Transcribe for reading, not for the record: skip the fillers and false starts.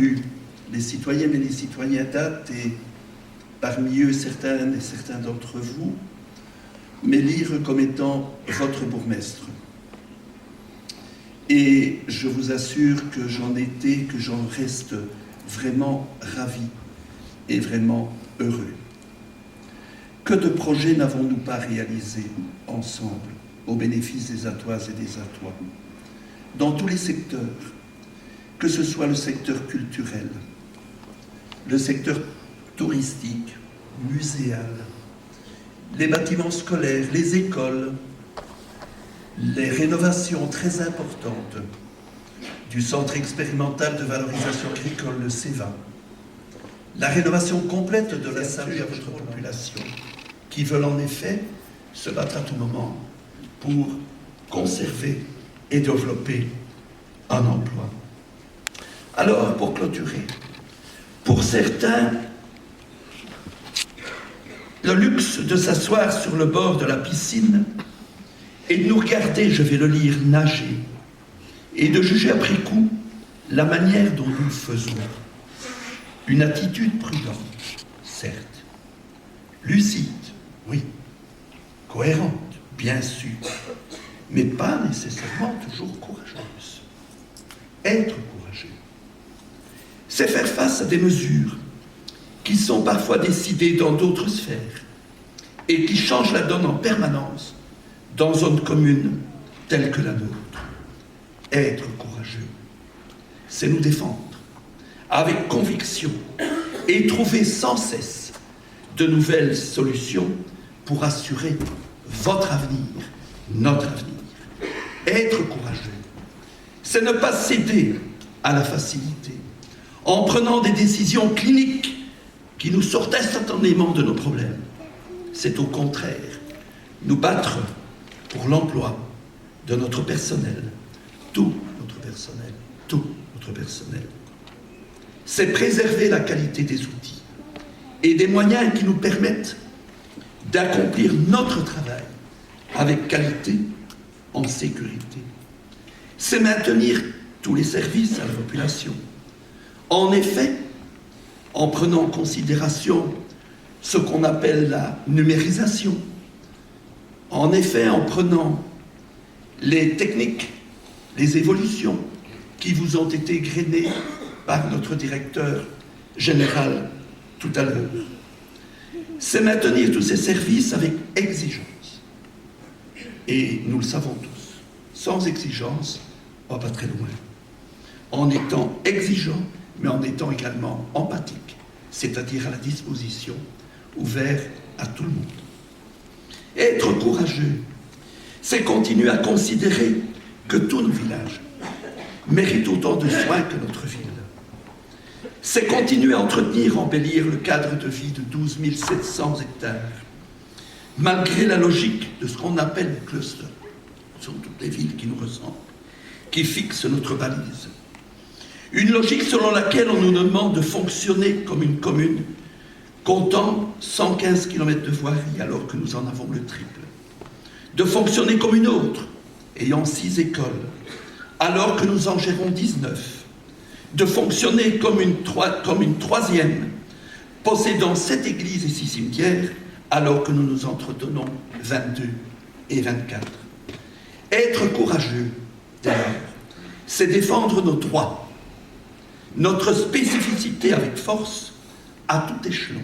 parcouru les citoyennes et les citoyens datent, et parmi eux certaines et certains d'entre vous, m'élire comme étant votre bourgmestre. Et je vous assure que j'en étais, que j'en reste vraiment ravi et vraiment heureux. Que de projets n'avons-nous pas réalisés ensemble au bénéfice des Attoises et des Attois, dans tous les secteurs, que ce soit le secteur culturel, le secteur touristique, muséal, les bâtiments scolaires, les écoles, les rénovations très importantes du centre expérimental de valorisation agricole, le CEVA, la rénovation complète de la salle à votre population, qui veulent en effet se battre à tout moment pour conserver et développer un emploi. Alors, pour clôturer, pour certains, le luxe de s'asseoir sur le bord de la piscine et de nous regarder, je vais le lire, nager, et de juger après coup la manière dont nous le faisons. Une attitude prudente, certes, lucide, oui, cohérente, bien sûr, mais pas nécessairement toujours courageuse. Être courageux, c'est faire face à des mesures qui sont parfois décidées dans d'autres sphères et qui changent la donne en permanence dans une commune telle que la nôtre. Être courageux, c'est nous défendre avec conviction et trouver sans cesse de nouvelles solutions pour assurer votre avenir, notre avenir. Être courageux, c'est ne pas céder à la facilité en prenant des décisions cliniques qui nous sortent instantanément de nos problèmes. C'est au contraire nous battre pour l'emploi de notre personnel, tout notre personnel, tout notre personnel. C'est préserver la qualité des outils et des moyens qui nous permettent d'accomplir notre travail avec qualité, en sécurité. C'est maintenir tous les services à la population. En effet, en prenant en considération ce qu'on appelle la numérisation, en effet, en prenant les techniques, les évolutions qui vous ont été grainées par notre directeur général tout à l'heure, c'est maintenir tous ces services avec exigence. Et nous le savons tous, sans exigence, on ne va pas très loin. En étant exigeant, mais en étant également empathique, c'est-à-dire à la disposition, ouvert à tout le monde. Être courageux, c'est continuer à considérer que tous nos villages méritent autant de soins que notre ville. C'est continuer à entretenir, embellir le cadre de vie de 12 700 hectares, malgré la logique de ce qu'on appelle le cluster. Ce sont toutes les villes qui nous ressemblent, qui fixent notre balise. Une logique selon laquelle on nous demande de fonctionner comme une commune comptant 115 km de voirie alors que nous en avons le triple. De fonctionner comme une autre, ayant 6 écoles, alors que nous en gérons 19. De fonctionner comme une troisième, possédant 7 églises et 6 cimetières, alors que nous nous entretenons 22 et 24. Être courageux, d'ailleurs, c'est défendre nos droits, notre spécificité avec force à tout échelon.